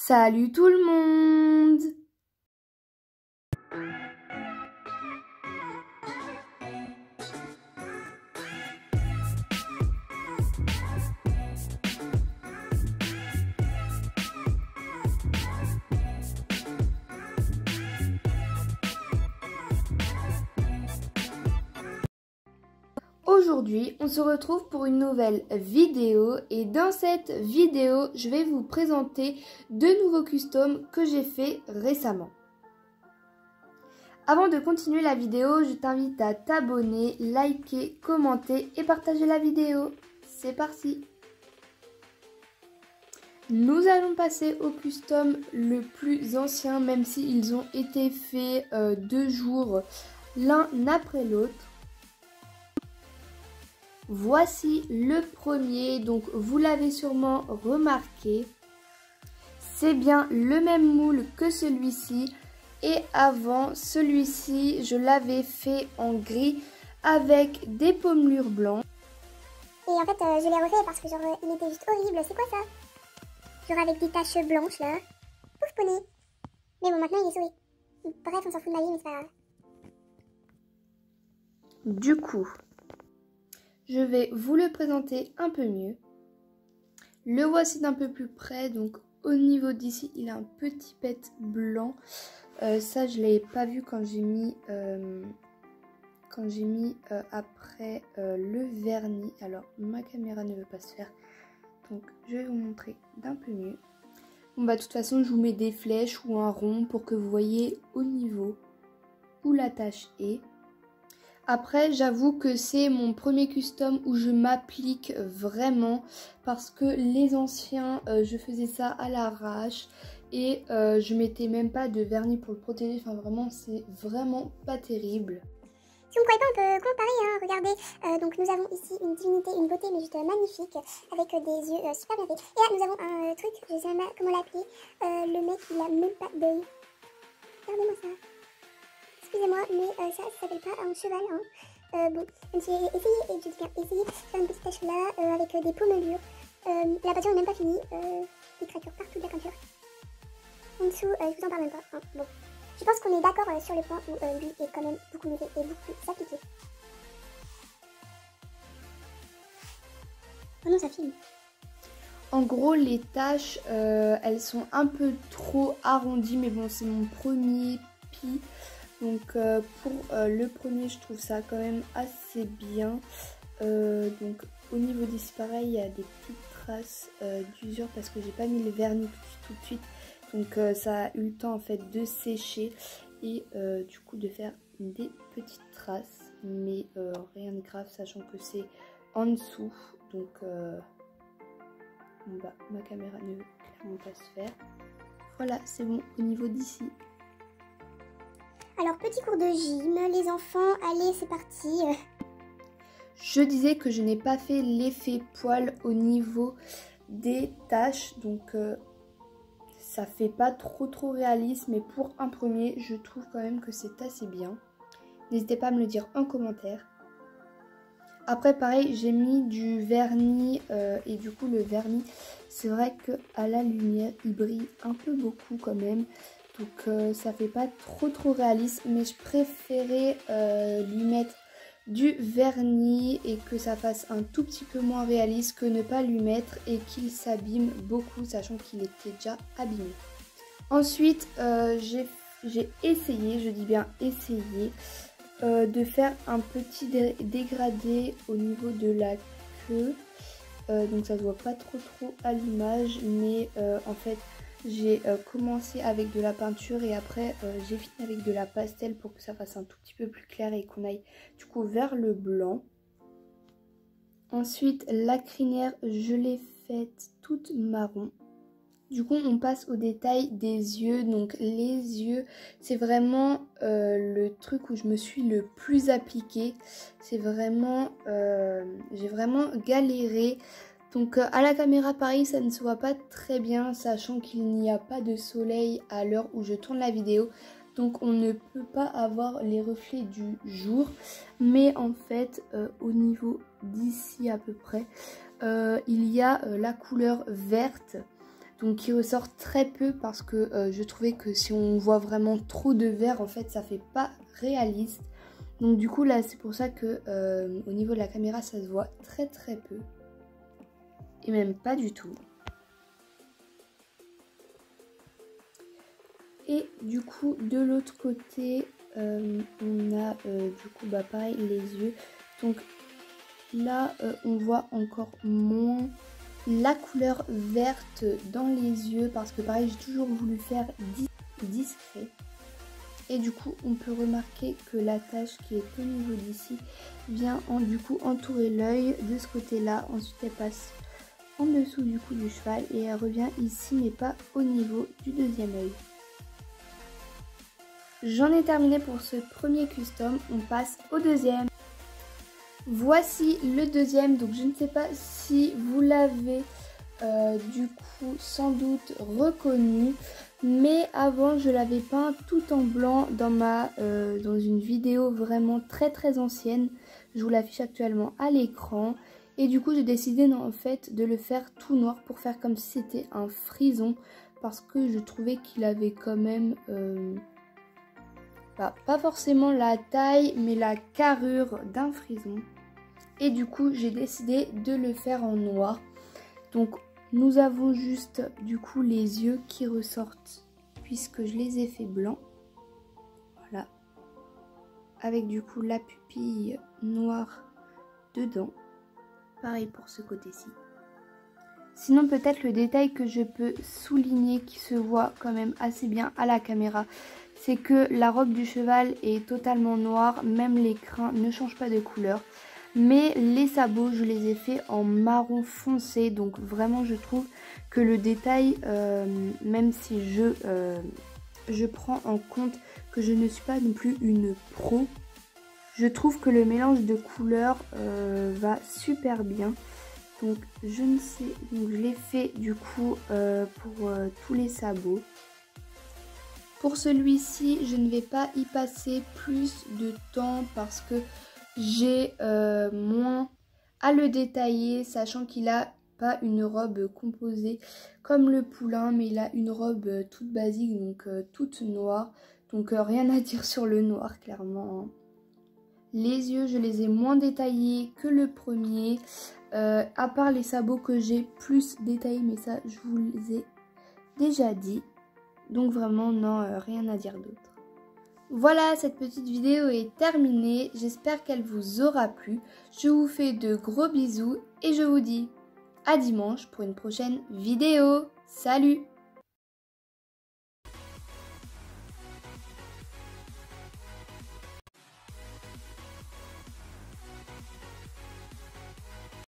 Salut tout le monde! Aujourd'hui, on se retrouve pour une nouvelle vidéo et dans cette vidéo, je vais vous présenter deux nouveaux customs que j'ai fait récemment. Avant de continuer la vidéo, je t'invite à t'abonner, liker, commenter et partager la vidéo. C'est parti! Nous allons passer au custom le plus ancien, même s'ils ont été faits 2 jours l'un après l'autre. Voici le premier, donc vous l'avez sûrement remarqué, c'est bien le même moule que celui-ci et avant celui-ci je l'avais fait en gris avec des pommelures blancs. Et en fait je l'ai refait parce que genre il était juste horrible, c'est quoi ça? Genre avec des taches blanches là, pauvre poney. Mais bon maintenant il est souris, bref on s'en fout de ma vie mais c'est pas grave. Du coup, je vais vous le présenter un peu mieux. Le voici d'un peu plus près. Donc au niveau d'ici, il a un petit pet blanc. Ça, je ne l'avais pas vu quand j'ai mis, après le vernis. Alors ma caméra ne veut pas se faire. Donc je vais vous montrer d'un peu mieux. Bon bah de toute façon, je vous mets des flèches ou un rond pour que vous voyez au niveau où la tache est. Après, j'avoue que c'est mon premier custom où je m'applique vraiment parce que les anciens, je faisais ça à l'arrache et je mettais même pas de vernis pour le protéger. Enfin, vraiment, c'est vraiment pas terrible. Si vous ne croyez pas, on peut comparer, hein. Regardez, donc nous avons ici une divinité, une beauté mais juste magnifique, avec des yeux super bien faits. Et là, nous avons un truc, je sais même pas comment l'appeler, le mec, il a même pas d'œil. Regardez-moi ça. Excusez-moi, mais ça s'appelle pas un cheval, hein. Bon, j'ai essayé, et je dis bien essayé, de faire une petite tache là, avec des pommelures. La peinture n'est même pas finie, des cratures partout de la peinture. En dessous, je vous en parle même pas, hein. Bon. Je pense qu'on est d'accord sur le point où lui est quand même beaucoup mieux fait et beaucoup plus appliqué. Oh non, ça filme. En gros, les taches, elles sont un peu trop arrondies, mais bon, c'est mon premier pis. Donc pour le premier, je trouve ça quand même assez bien. Donc au niveau d'ici, pareil, il y a des petites traces d'usure parce que j'ai pas mis le vernis tout de suite. Donc ça a eu le temps en fait de sécher et du coup de faire des petites traces. Mais rien de grave, sachant que c'est en dessous. Donc bah, ma caméra ne veut clairement pas se faire. Voilà, c'est bon au niveau d'ici. Alors, petit cours de gym, les enfants, allez, c'est parti. Je disais que je n'ai pas fait l'effet poil au niveau des taches, donc ça fait pas trop réaliste, mais pour un premier, je trouve quand même que c'est assez bien. N'hésitez pas à me le dire en commentaire. Après, pareil, j'ai mis du vernis et du coup, le vernis, c'est vrai qu'à la lumière, il brille un peu beaucoup quand même. Donc ça fait pas trop réaliste, mais je préférais lui mettre du vernis et que ça fasse un tout petit peu moins réaliste que ne pas lui mettre et qu'il s'abîme beaucoup, sachant qu'il était déjà abîmé. Ensuite, j'ai essayé, je dis bien essayé, de faire un petit dégradé au niveau de la queue. Donc ça se voit pas trop à l'image, mais en fait j'ai commencé avec de la peinture et après j'ai fini avec de la pastel pour que ça fasse un tout petit peu plus clair et qu'on aille du coup vers le blanc. Ensuite la crinière, je l'ai faite toute marron. Du coup on passe au détail des yeux. Donc les yeux, c'est vraiment le truc où je me suis le plus appliquée. C'est vraiment, j'ai vraiment galéré. Donc à la caméra pareil, ça ne se voit pas très bien, sachant qu'il n'y a pas de soleil à l'heure où je tourne la vidéo. Donc on ne peut pas avoir les reflets du jour. Mais en fait au niveau d'ici à peu près, il y a la couleur verte. Donc qui ressort très peu parce que je trouvais que si on voit vraiment trop de vert, en fait ça fait pas réaliste. Donc du coup là c'est pour ça que au niveau de la caméra ça se voit très peu. Et même pas du tout. Et du coup de l'autre côté on a du coup pareil les yeux. Donc là on voit encore moins la couleur verte dans les yeux parce que pareil j'ai toujours voulu faire discret. Et du coup on peut remarquer que la tache qui est au niveau d'ici vient du coup entourer l'œil de ce côté là. Ensuite elle passe en dessous du cou du cheval et elle revient ici mais pas au niveau du deuxième œil. J'en ai terminé pour ce premier custom, on passe au deuxième. Voici le deuxième, donc je ne sais pas si vous l'avez du coup sans doute reconnu, mais avant je l'avais peint tout en blanc dans une vidéo vraiment très ancienne. Je vous l'affiche actuellement à l'écran et du coup j'ai décidé en fait de le faire tout noir pour faire comme si c'était un frison parce que je trouvais qu'il avait quand même pas forcément la taille mais la carrure d'un frison. Et du coup j'ai décidé de le faire en noir. Donc nous avons juste du coup les yeux qui ressortent puisque je les ai fait blancs. Voilà. Avec du coup la pupille noire dedans. Pareil pour ce côté-ci. Sinon peut-être le détail que je peux souligner qui se voit quand même assez bien à la caméra, c'est que la robe du cheval est totalement noire, même les crins ne changent pas de couleur. Mais les sabots, je les ai fait en marron foncé, donc vraiment je trouve que le détail, même si je prends en compte que je ne suis pas non plus une pro, je trouve que le mélange de couleurs va super bien. Donc je ne sais, donc je l'ai fait du coup pour tous les sabots. Pour celui-ci, je ne vais pas y passer plus de temps parce que j'ai moins à le détailler, sachant qu'il a pas une robe composée comme le poulain, mais il a une robe toute basique, donc toute noire. Donc rien à dire sur le noir, clairement. Les yeux, je les ai moins détaillés que le premier, à part les sabots que j'ai plus détaillés, mais ça je vous les ai déjà dit. Donc vraiment non, rien à dire d'autre. Voilà, cette petite vidéo est terminée, j'espère qu'elle vous aura plu. Je vous fais de gros bisous et je vous dis à dimanche pour une prochaine vidéo. Salut!